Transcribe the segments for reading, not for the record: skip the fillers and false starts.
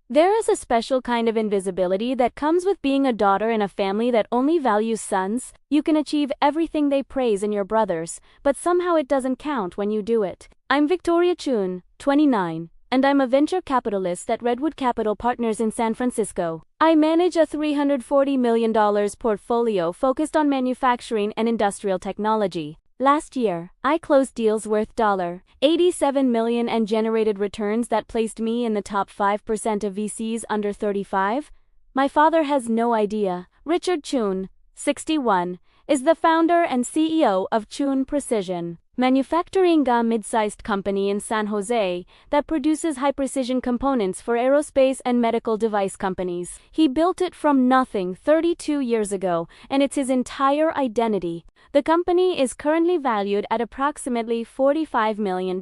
There is a special kind of invisibility that comes with being a daughter in a family that only values sons. You can achieve everything they praise in your brothers, but somehow it doesn't count when you do it. I'm Victoria Chun, 29, and I'm a venture capitalist at Redwood Capital Partners in San Francisco. I manage a $340 million portfolio focused on manufacturing and industrial technology. Last year, I closed deals worth $87 million and generated returns that placed me in the top 5% of VCs under 35. My father has no idea. Richard Chun, 61, is the founder and CEO of Chun Precision Manufacturing, a mid-sized company in San Jose that produces high-precision components for aerospace and medical device companies. He built it from nothing 32 years ago, and it's his entire identity. The company is currently valued at approximately $45 million.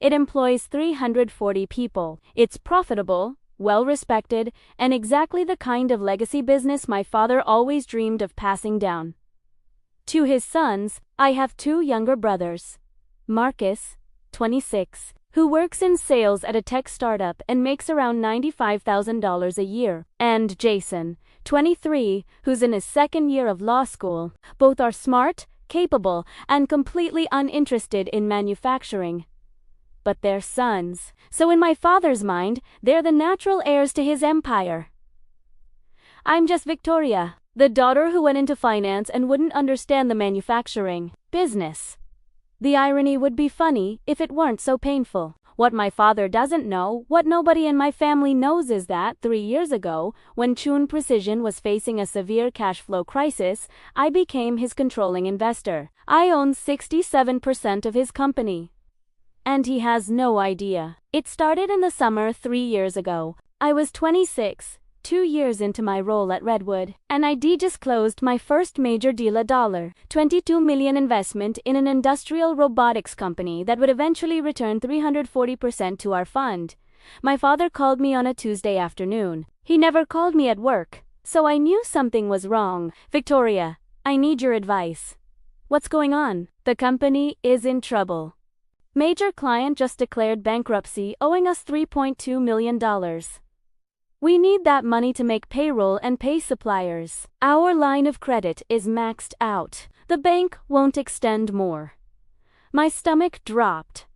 It employs 340 people. It's profitable, well-respected, and exactly the kind of legacy business my father always dreamed of passing down to his sons. I have two younger brothers, Marcus, 26, who works in sales at a tech startup and makes around $95,000 a year, and Jason, 23, who's in his second year of law school. Both are smart, capable, and completely uninterested in manufacturing. But they're sons, so in my father's mind, they're the natural heirs to his empire. I'm just Victoria, the daughter who went into finance and wouldn't understand the manufacturing business. The irony would be funny if it weren't so painful. What my father doesn't know, what nobody in my family knows, is that 3 years ago, when Chun Precision was facing a severe cash flow crisis, I became his controlling investor. I own 67% of his company. And he has no idea. It started in the summer 3 years ago. I was 26. 2 years into my role at Redwood, and I just closed my first major deal, a $22 million investment in an industrial robotics company that would eventually return 340% to our fund. My father called me on a Tuesday afternoon. He never called me at work, so I knew something was wrong. Victoria, I need your advice. What's going on? The company is in trouble. Major client just declared bankruptcy, owing us $3.2 million. We need that money to make payroll and pay suppliers. Our line of credit is maxed out. The bank won't extend more. My stomach dropped.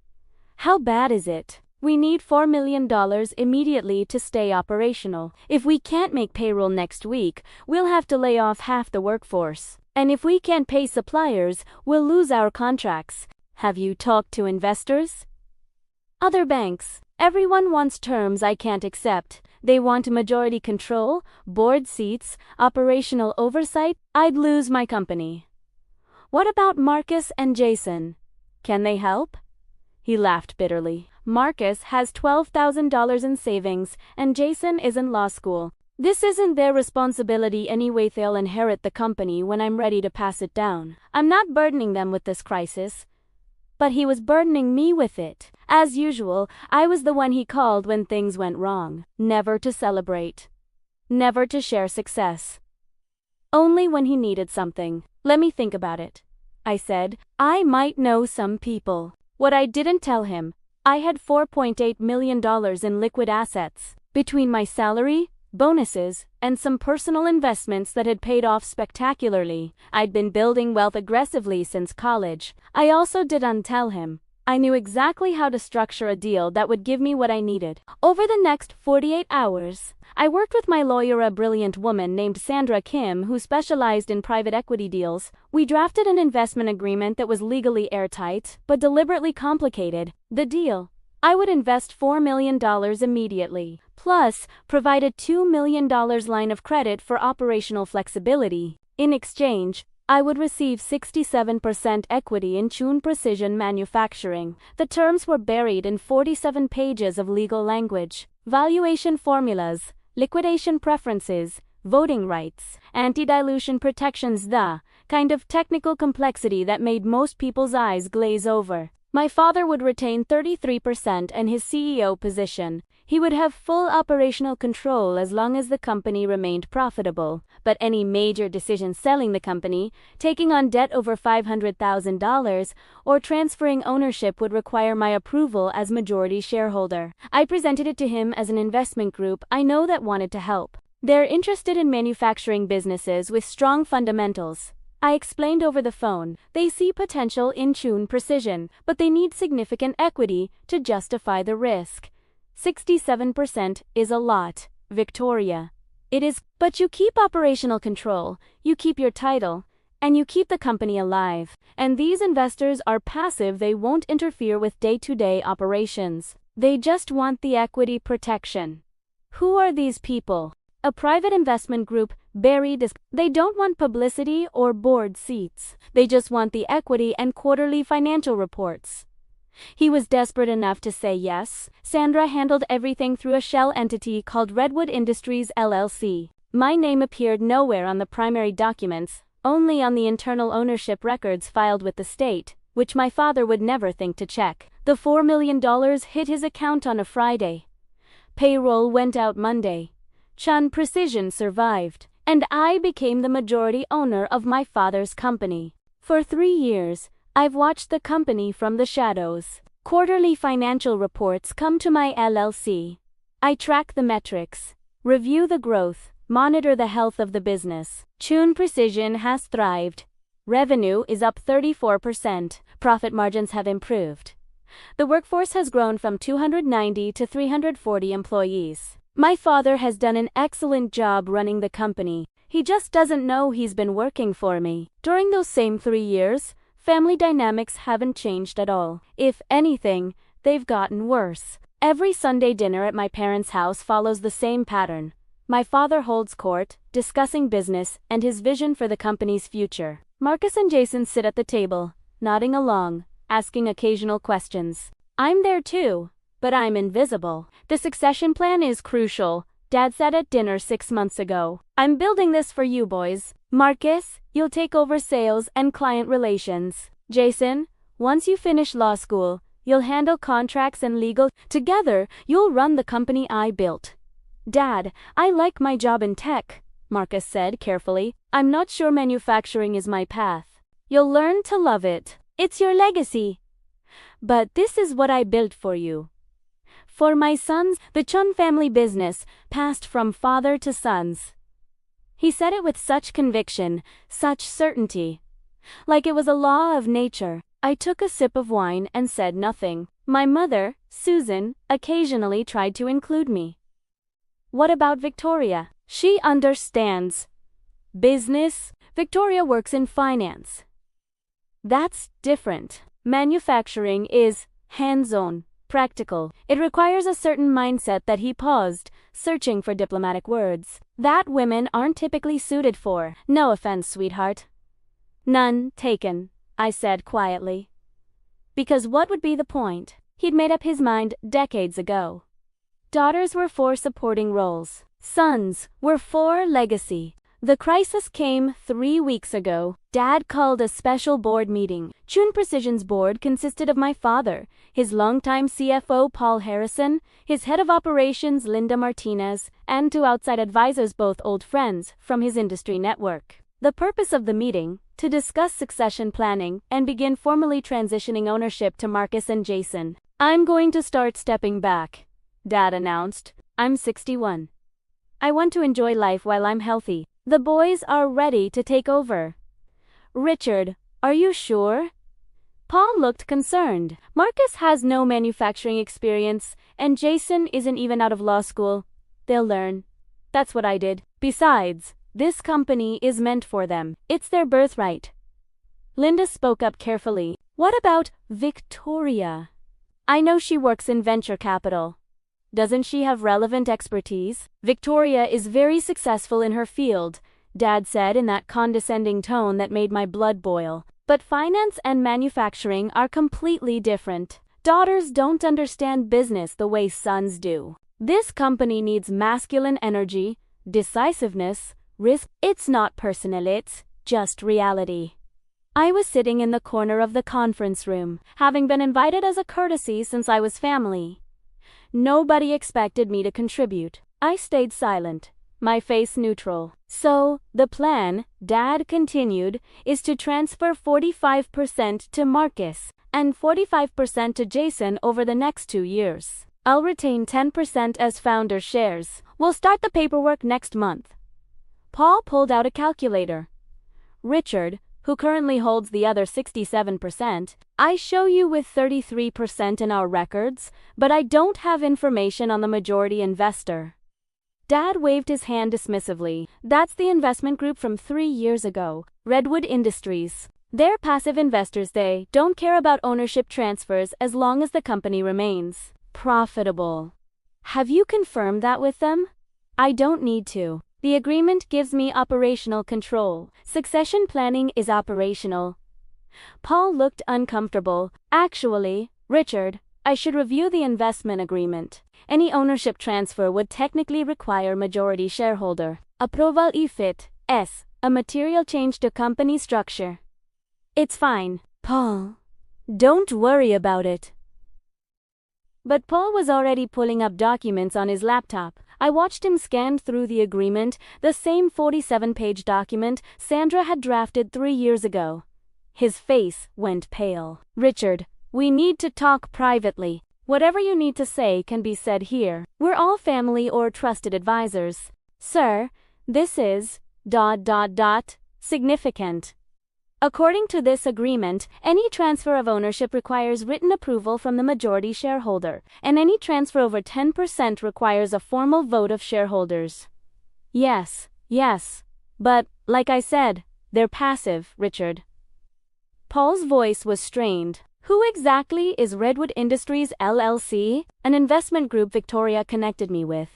How bad is it? We need $4 million immediately to stay operational. If we can't make payroll next week, we'll have to lay off half the workforce. And if we can't pay suppliers, we'll lose our contracts. Have you talked to investors? Other banks. Everyone wants terms I can't accept. They want majority control, board seats, operational oversight. I'd lose my company. What about Marcus and Jason? Can they help? He laughed bitterly. Marcus has $12,000 in savings, and Jason is in law school. This isn't their responsibility anyway. They'll inherit the company when I'm ready to pass it down. I'm not burdening them with this crisis, but he was burdening me with it. As usual, I was the one he called when things went wrong. Never to celebrate. Never to share success. Only when he needed something. Let me think about it, I said. I might know some people. What I didn't tell him, I had $4.8 million in liquid assets. Between my salary, bonuses, and some personal investments that had paid off spectacularly, I'd been building wealth aggressively since college. I also didn't tell him. I knew exactly how to structure a deal that would give me what I needed. Over the next 48 hours, I worked with my lawyer, a brilliant woman named Sandra Kim, who specialized in private equity deals. We drafted an investment agreement that was legally airtight, but deliberately complicated. The deal: I would invest $4 million immediately, plus provide a $2 million line of credit for operational flexibility. In exchange, I would receive 67% equity in Chun Precision Manufacturing. The terms were buried in 47 pages of legal language. Valuation formulas, liquidation preferences, voting rights, anti-dilution protections, the kind of technical complexity that made most people's eyes glaze over. My father would retain 33% and his CEO position. He would have full operational control as long as the company remained profitable, but any major decision selling the company, taking on debt over $500,000, or transferring ownership would require my approval as majority shareholder. I presented it to him as an investment group I know that wanted to help. They're interested in manufacturing businesses with strong fundamentals. I explained over the phone. They see potential in Chun Precision, but they need significant equity to justify the risk. 67% is a lot, Victoria. It is, but you keep operational control, you keep your title, and you keep the company alive. And these investors are passive, they won't interfere with day-to-day operations. They just want the equity protection. Who are these people? A private investment group, they don't want publicity or board seats. They just want the equity and quarterly financial reports. He was desperate enough to say yes. Sandra handled everything through a shell entity called Redwood Industries LLC. My name appeared nowhere on the primary documents, only on the internal ownership records filed with the state, which my father would never think to check. The $4 million hit his account on a Friday. Payroll went out Monday. Chun Precision survived, and I became the majority owner of my father's company. For 3 years, I've watched the company from the shadows. Quarterly financial reports come to my LLC. I track the metrics, review the growth, monitor the health of the business. Chun Precision has thrived. Revenue is up 34%. Profit margins have improved. The workforce has grown from 290 to 340 employees. My father has done an excellent job running the company. He just doesn't know he's been working for me. During those same 3 years, family dynamics haven't changed at all. If anything, they've gotten worse. Every Sunday dinner at my parents' house follows the same pattern. My father holds court, discussing business and his vision for the company's future. Marcus and Jason sit at the table, nodding along, asking occasional questions. I'm there too, but I'm invisible. The succession plan is crucial, Dad said at dinner 6 months ago. I'm building this for you boys. Marcus, you'll take over sales and client relations. Jason, once you finish law school, you'll handle contracts and legal. Together, you'll run the company I built. Dad, I like my job in tech, Marcus said carefully. I'm not sure manufacturing is my path. You'll learn to love it. It's your legacy. But this is what I built for you. For my sons, the Chun family business passed from father to sons. He said it with such conviction, such certainty, like it was a law of nature. I took a sip of wine and said nothing. My mother, Susan, occasionally tried to include me. What about Victoria? She understands business. Victoria works in finance. That's different. Manufacturing is hands-on, practical. It requires a certain mindset that he paused, searching for diplomatic words. That women aren't typically suited for. No offense, sweetheart. None taken, I said quietly. Because what would be the point? He'd made up his mind decades ago. Daughters were for supporting roles. Sons were for legacy. The crisis came 3 weeks ago. Dad called a special board meeting. Chun Precision's board consisted of my father, his longtime CFO Paul Harrison, his head of operations Linda Martinez, and 2 outside advisors, both old friends from his industry network. The purpose of the meeting, to discuss succession planning and begin formally transitioning ownership to Marcus and Jason. I'm going to start stepping back, Dad announced. I'm 61. I want to enjoy life while I'm healthy. The boys are ready to take over. Richard, are you sure? Paul looked concerned. Marcus has no manufacturing experience, and Jason isn't even out of law school. They'll learn. That's what I did. Besides, this company is meant for them. It's their birthright. Linda spoke up carefully. What about Victoria? I know she works in venture capital. Doesn't she have relevant expertise? Victoria is very successful in her field, Dad said in that condescending tone that made my blood boil. But finance and manufacturing are completely different. Daughters don't understand business the way sons do. This company needs masculine energy, decisiveness, risk. It's not personal, it's just reality. I was sitting in the corner of the conference room, having been invited as a courtesy since I was family. Nobody expected me to contribute. I stayed silent, my face neutral. So, the plan, Dad continued, is to transfer 45% to Marcus and 45% to Jason over the next 2 years. I'll retain 10% as founder shares. We'll start the paperwork next month. Paul pulled out a calculator. Richard, who currently holds the other 67%, I show you with 33% in our records, but I don't have information on the majority investor. Dad waved his hand dismissively. That's the investment group from 3 years ago, Redwood Industries. They're passive investors. They don't care about ownership transfers as long as the company remains profitable. Have you confirmed that with them? I don't need to. The agreement gives me operational control. Succession planning is operational. Paul looked uncomfortable. Actually, Richard, I should review the investment agreement. Any ownership transfer would technically require majority shareholder approval if it is a material change to company structure. It's fine, Paul. Don't worry about it. But Paul was already pulling up documents on his laptop. I watched him scan through the agreement, the same 47-page document Sandra had drafted 3 years ago. His face went pale. Richard, we need to talk privately. Whatever you need to say can be said here. We're all family or trusted advisors. Sir, this is ... significant. According to this agreement, any transfer of ownership requires written approval from the majority shareholder, and any transfer over 10% requires a formal vote of shareholders. Yes, but, like I said, they're passive, Richard. Paul's voice was strained. Who exactly is Redwood Industries LLC? An investment group Victoria connected me with.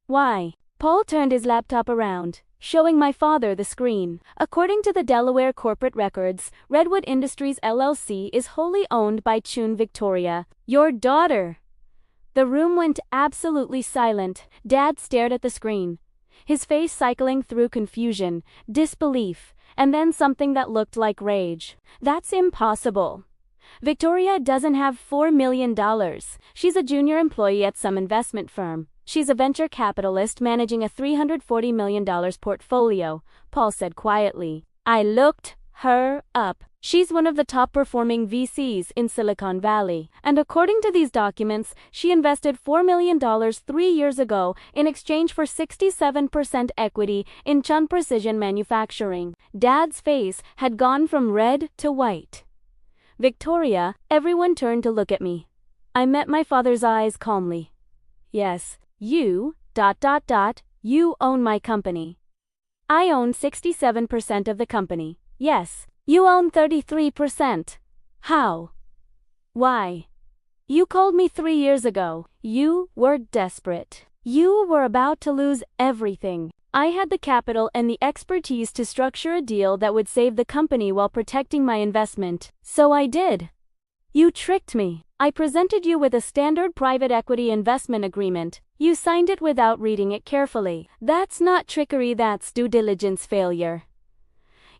Why? Paul turned his laptop around, showing my father the screen. According to the Delaware corporate records, Redwood Industries LLC is wholly owned by Chun Victoria, your daughter. The room went absolutely silent. Dad stared at the screen, his face cycling through confusion, disbelief, and then something that looked like rage. That's impossible. Victoria doesn't have $4 million. She's a junior employee at some investment firm. She's a venture capitalist managing a $340 million portfolio, Paul said quietly. I looked her up. She's one of the top-performing VCs in Silicon Valley. And according to these documents, she invested $4 million 3 years ago in exchange for 67% equity in Chun Precision Manufacturing. Dad's face had gone from red to white. Victoria, everyone turned to look at me. I met my father's eyes calmly. Yes. You, you own my company. I own 67% of the company. Yes, you own 33%. How? Why? You called me 3 years ago. You were desperate. You were about to lose everything. I had the capital and the expertise to structure a deal that would save the company while protecting my investment. So I did. You tricked me. I presented you with a standard private equity investment agreement. You signed it without reading it carefully. That's not trickery, that's due diligence failure.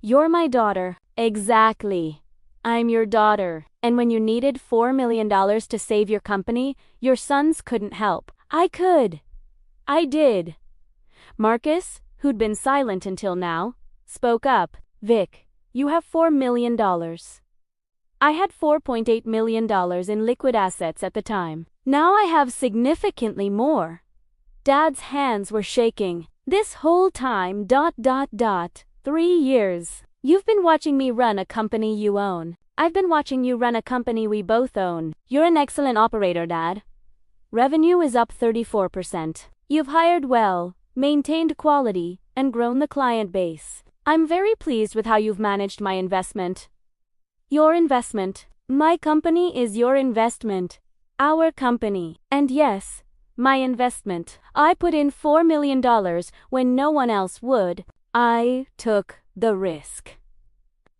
You're my daughter. Exactly. I'm your daughter. And when you needed $4 million to save your company, your sons couldn't help. I could. I did. Marcus, who'd been silent until now, spoke up. Vic, you have $4 million. I had $4.8 million in liquid assets at the time. Now I have significantly more. Dad's hands were shaking. This whole time, 3 years. You've been watching me run a company you own. I've been watching you run a company we both own. You're an excellent operator, Dad. Revenue is up 34%. You've hired well, maintained quality, and grown the client base. I'm very pleased with how you've managed my investment. Your investment. My company is your investment. Our company. And yes, my investment. I put in $4 million when no one else would. I took the risk.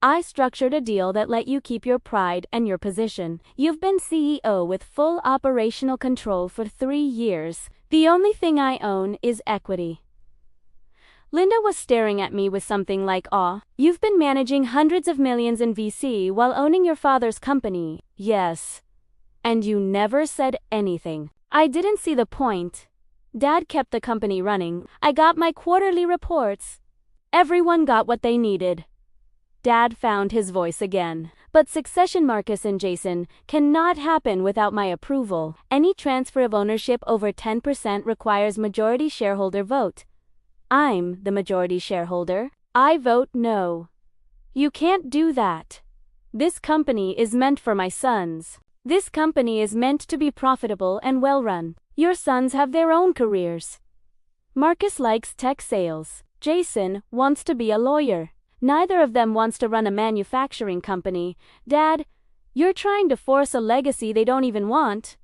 I structured a deal that let you keep your pride and your position. You've been CEO with full operational control for 3 years. The only thing I own is equity. Linda was staring at me with something like awe. You've been managing hundreds of millions in VC while owning your father's company. Yes. And you never said anything. I didn't see the point. Dad kept the company running. I got my quarterly reports. Everyone got what they needed. Dad found his voice again. But succession, Marcus and Jason, cannot happen without my approval. Any transfer of ownership over 10% requires majority shareholder vote. I'm the majority shareholder. I vote no. You can't do that. This company is meant for my sons. This company is meant to be profitable and well run. Your sons have their own careers. Marcus likes tech sales. Jason wants to be a lawyer. Neither of them wants to run a manufacturing company. Dad, you're trying to force a legacy they don't even want.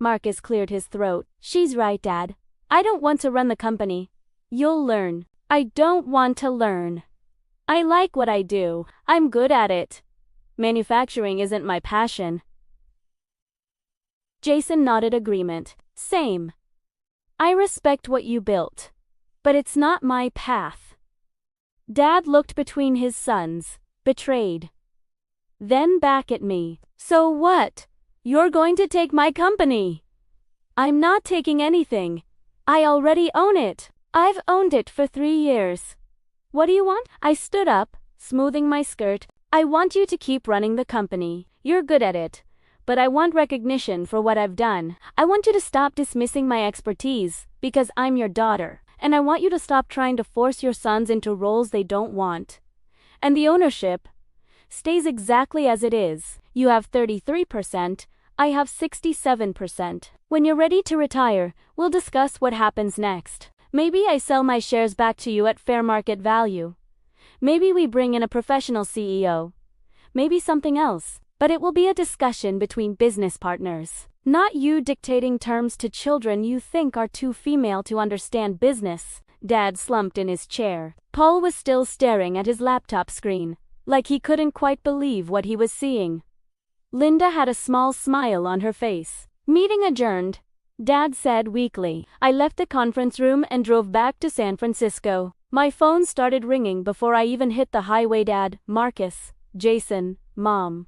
Marcus cleared his throat. She's right, Dad. I don't want to run the company. You'll learn. I don't want to learn. I like what I do. I'm good at it. Manufacturing isn't my passion. Jason nodded agreement. Same. I respect what you built. But it's not my path. Dad looked between his sons, betrayed. Then back at me. So what? You're going to take my company? I'm not taking anything. I already own it. I've owned it for 3 years. What do you want? I stood up, smoothing my skirt. I want you to keep running the company. You're good at it. But I want recognition for what I've done. I want you to stop dismissing my expertise, because I'm your daughter. And I want you to stop trying to force your sons into roles they don't want. And the ownership stays exactly as it is. You have 33%, I have 67%. When you're ready to retire, we'll discuss what happens next. Maybe I sell my shares back to you at fair market value. Maybe we bring in a professional CEO. Maybe something else. But it will be a discussion between business partners. Not you dictating terms to children you think are too female to understand business. Dad slumped in his chair. Paul was still staring at his laptop screen, like he couldn't quite believe what he was seeing. Linda had a small smile on her face. Meeting adjourned, Dad said weakly. I left the conference room and drove back to San Francisco. My phone started ringing before I even hit the highway. Dad, Marcus, Jason, Mom.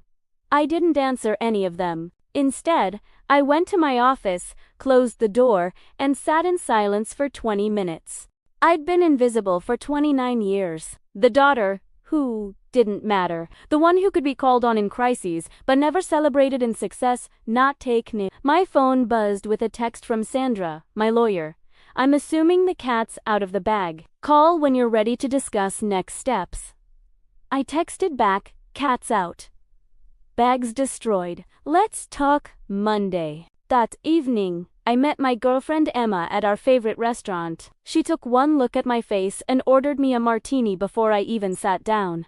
I didn't answer any of them. Instead, I went to my office, closed the door, and sat in silence for 20 minutes. I'd been invisible for 29 years. The daughter, who didn't matter. The one who could be called on in crises, but never celebrated in success, not taken. My phone buzzed with a text from Sandra, my lawyer. I'm assuming the cat's out of the bag. Call when you're ready to discuss next steps. I texted back, cat's out. Bags destroyed. Let's talk Monday. That evening, I met my girlfriend Emma at our favorite restaurant. She took one look at my face and ordered me a martini before I even sat down.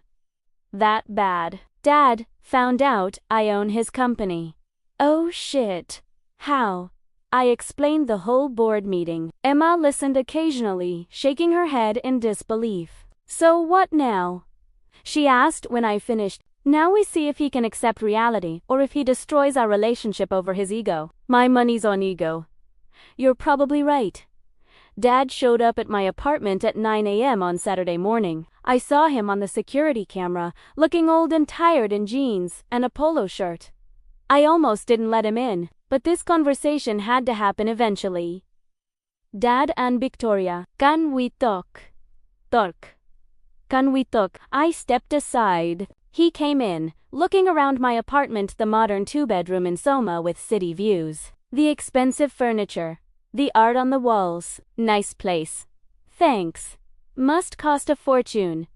That bad. Dad found out I own his company. Oh shit. How? I explained the whole board meeting. Emma listened occasionally, shaking her head in disbelief. So what now? She asked when I finished. Now we see if he can accept reality, or if he destroys our relationship over his ego. My money's on ego. You're probably right. Dad showed up at my apartment at 9 a.m. on Saturday morning. I saw him on the security camera, looking old and tired in jeans and a polo shirt. I almost didn't let him in, but this conversation had to happen eventually. Dad and Victoria, can we talk? Talk. Can we talk? I stepped aside. He came in, looking around my apartment, the modern 2-bedroom in Soma with city views. The expensive furniture. The art on the walls. Nice place. Thanks. Must cost a fortune.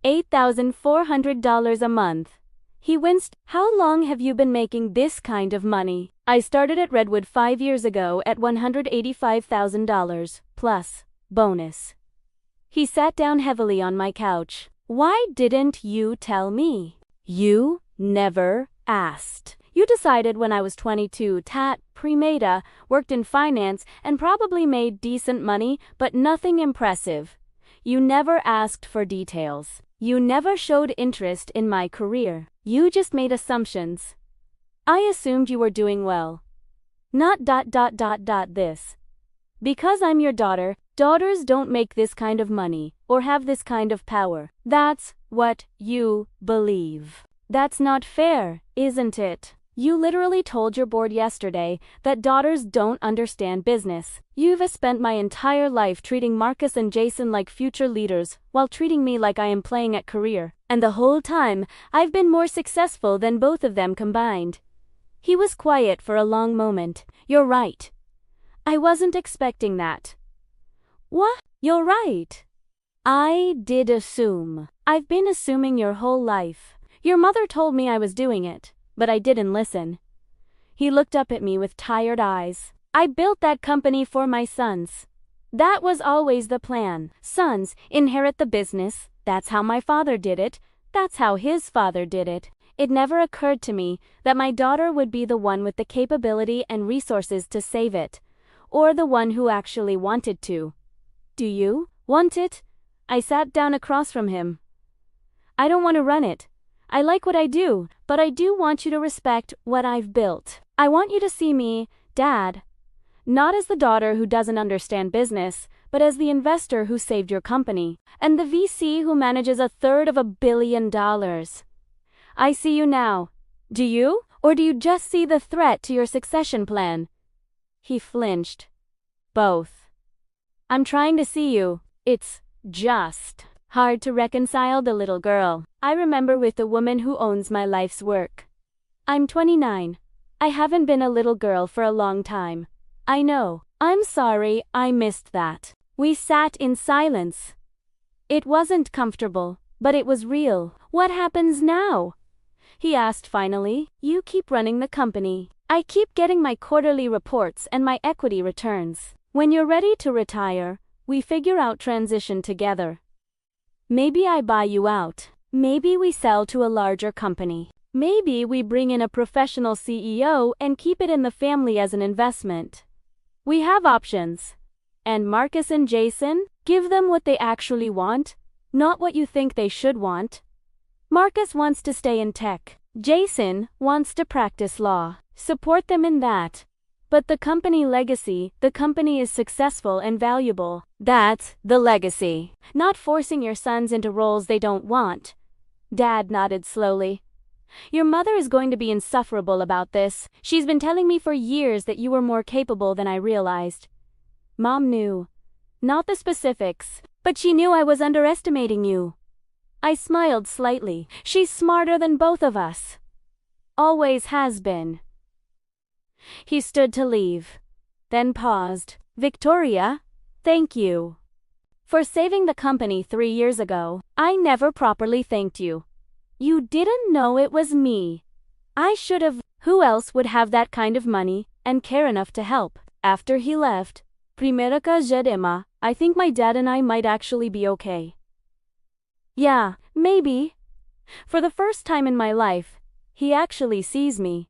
$8,400 a month. He winced. How long have you been making this kind of money? I started at Redwood 5 years ago at $185,000, plus bonus. He sat down heavily on my couch. Why didn't you tell me? You never asked. You decided when I was 22, pre-meta, worked in finance, and probably made decent money, but nothing impressive. You never asked for details. You never showed interest in my career. You just made assumptions. I assumed you were doing well. Not this. Because I'm your daughter, Daughters don't make this kind of money or have this kind of power. That's what you believe. That's not fair, isn't it? You literally told your board yesterday that daughters don't understand business. You've spent my entire life treating Marcus and Jason like future leaders while treating me like I am playing at career. And the whole time, I've been more successful than both of them combined. He was quiet for a long moment. You're right. I wasn't expecting that. What? You're right. I did assume. I've been assuming your whole life. Your mother told me I was doing it, but I didn't listen. He looked up at me with tired eyes. I built that company for my sons. That was always the plan. Sons inherit the business. That's how my father did it. That's how his father did it. It never occurred to me that my daughter would be the one with the capability and resources to save it, or the one who actually wanted to. Do you want it? I sat down across from him. I don't want to run it. I like what I do, but I do want you to respect what I've built. I want you to see me, Dad, not as the daughter who doesn't understand business, but as the investor who saved your company, and the VC who manages $350 million. I see you now. Do you? Or do you just see the threat to your succession plan? He flinched. Both. I'm trying to see you. It's just hard to reconcile the little girl I remember with the woman who owns my life's work. I'm 29. I haven't been a little girl for a long time. I know. I'm sorry I missed that. We sat in silence. It wasn't comfortable, but it was real. What happens now? He asked finally. You keep running the company. I keep getting my quarterly reports and my equity returns. When you're ready to retire, we figure out transition together. Maybe I buy you out. Maybe we sell to a larger company. Maybe we bring in a professional CEO and keep it in the family as an investment. We have options. And Marcus and Jason, give them what they actually want, not what you think they should want. Marcus wants to stay in tech. Jason wants to practice law. Support them in that. But the company legacy, the company is successful and valuable. That's the legacy. Not forcing your sons into roles they don't want. Dad nodded slowly. Your mother is going to be insufferable about this. She's been telling me for years that you were more capable than I realized. Mom knew. Not the specifics, but she knew I was underestimating you. I smiled slightly. She's smarter than both of us. Always has been. He stood to leave, then paused. Victoria, thank you for saving the company 3 years ago. I never properly thanked you. You didn't know it was me. I should have. Who else would have that kind of money and care enough to help? After he left, Primera ka Emma, I think my dad and I might actually be okay. Yeah, maybe. For the first time in my life, he actually sees me.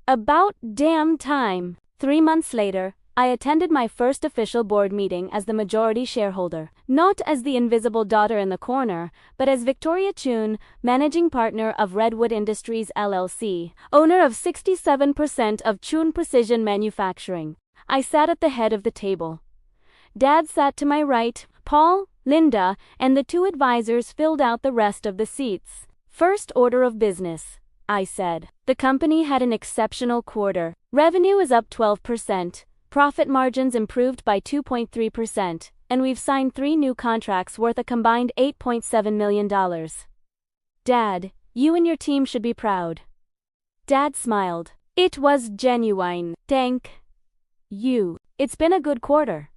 About damn time. 3 months later, I attended my first official board meeting as the majority shareholder, not as the invisible daughter in the corner, but as Victoria Chun, managing partner of Redwood Industries LLC, owner of 67% of Chun Precision Manufacturing. I sat at the head of the table. Dad sat to my right, Paul, Linda, and the 2 advisors filled out the rest of the seats. First order of business, I said. The company had an exceptional quarter. Revenue is up 12%. Profit margins improved by 2.3%, and we've signed 3 new contracts worth a combined $8.7 million. Dad, you and your team should be proud. Dad smiled. It was genuine. Thank you. It's been a good quarter.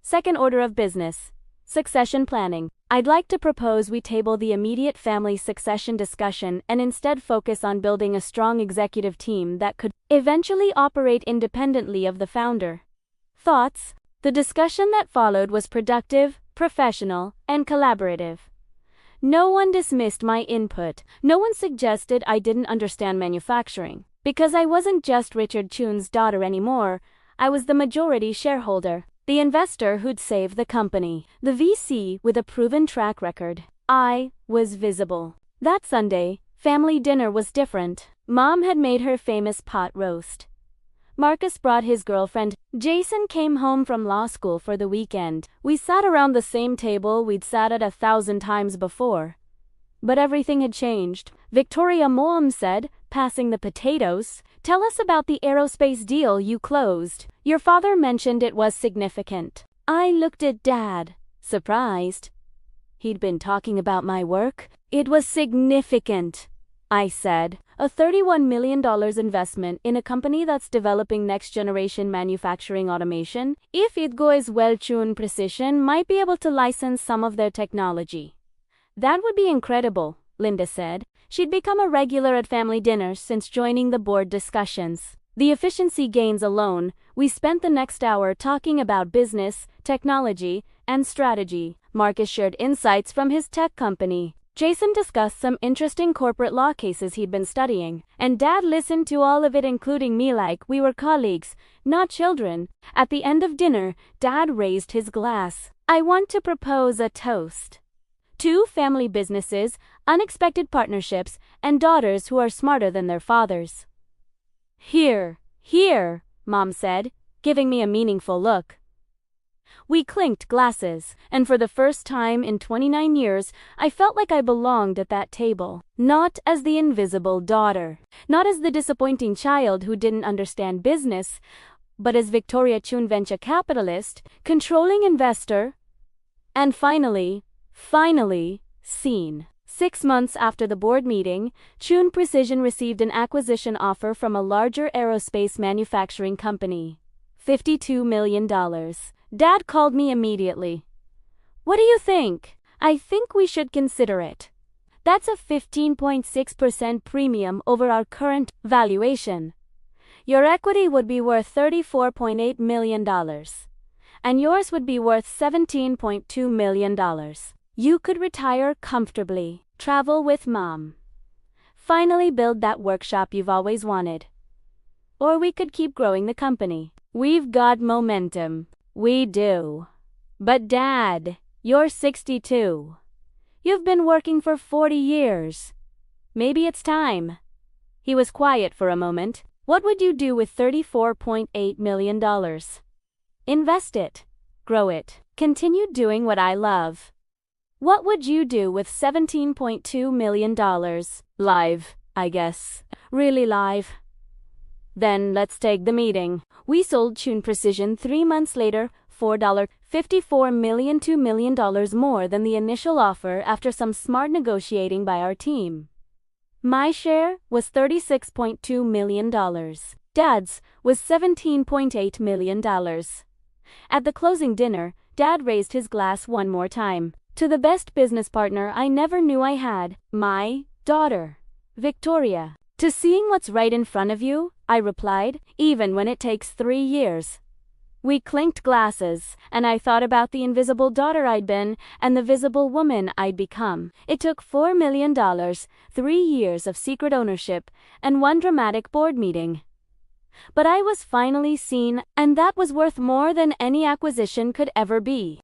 Second order of business. Succession planning. I'd like to propose we table the immediate family succession discussion and instead focus on building a strong executive team that could eventually operate independently of the founder. Thoughts? The discussion that followed was productive, professional, and collaborative. No one dismissed my input. No one suggested I didn't understand manufacturing. Because I wasn't just Richard Chun's daughter anymore, I was the majority shareholder. The investor who'd save the company. The VC with a proven track record. I was visible. That Sunday, family dinner was different. Mom had made her famous pot roast. Marcus brought his girlfriend. Jason came home from law school for the weekend. We sat around the same table we'd sat at 1,000 times before. But everything had changed. Victoria Moam said, passing the potatoes, "Tell us about the aerospace deal you closed. Your father mentioned it was significant." I looked at Dad, surprised. He'd been talking about my work. "It was significant," I said. "A $31 million investment in a company that's developing next-generation manufacturing automation. If it goes well, Chun Precision might be able to license some of their technology." "That would be incredible," Linda said. She'd become a regular at family dinners since joining the board discussions. The efficiency gains alone. We spent the next hour talking about business, technology, and strategy. Marcus shared insights from his tech company. Jason discussed some interesting corporate law cases he'd been studying, and Dad listened to all of it, including me, like we were colleagues, not children. At the end of dinner, Dad raised his glass. "I want to propose a toast. 2 family businesses, unexpected partnerships, and daughters who are smarter than their fathers." "Here, here," Mom said, giving me a meaningful look. We clinked glasses, and for the first time in 29 years, I felt like I belonged at that table. Not as the invisible daughter, not as the disappointing child who didn't understand business, but as Victoria Chun, venture capitalist, controlling investor, and finally, seen. 6 months after the board meeting, Chun Precision received an acquisition offer from a larger aerospace manufacturing company. $52 million. Dad called me immediately. "What do you think?" "I think we should consider it. That's a 15.6% premium over our current valuation. Your equity would be worth $34.8 million, and yours would be worth $17.2 million. You could retire comfortably, travel with Mom, finally build that workshop you've always wanted. Or we could keep growing the company. We've got momentum." "We do. But Dad, you're 62. You've been working for 40 years. Maybe it's time." He was quiet for a moment. "What would you do with $34.8 million? Invest it. Grow it. Continue doing what I love. What would you do with $17.2 million? Live, I guess. Really live." "Then let's take the meeting." We sold Chun Precision 3 months later, $4.54 million, $2 million more than the initial offer after some smart negotiating by our team. My share was $36.2 million. Dad's was $17.8 million. At the closing dinner, Dad raised his glass one more time. "To the best business partner I never knew I had, my daughter, Victoria." "To seeing what's right in front of you," I replied, "even when it takes 3 years." We clinked glasses, and I thought about the invisible daughter I'd been and the visible woman I'd become. It took $4 million, 3 years of secret ownership, and 1 dramatic board meeting. But I was finally seen, and that was worth more than any acquisition could ever be.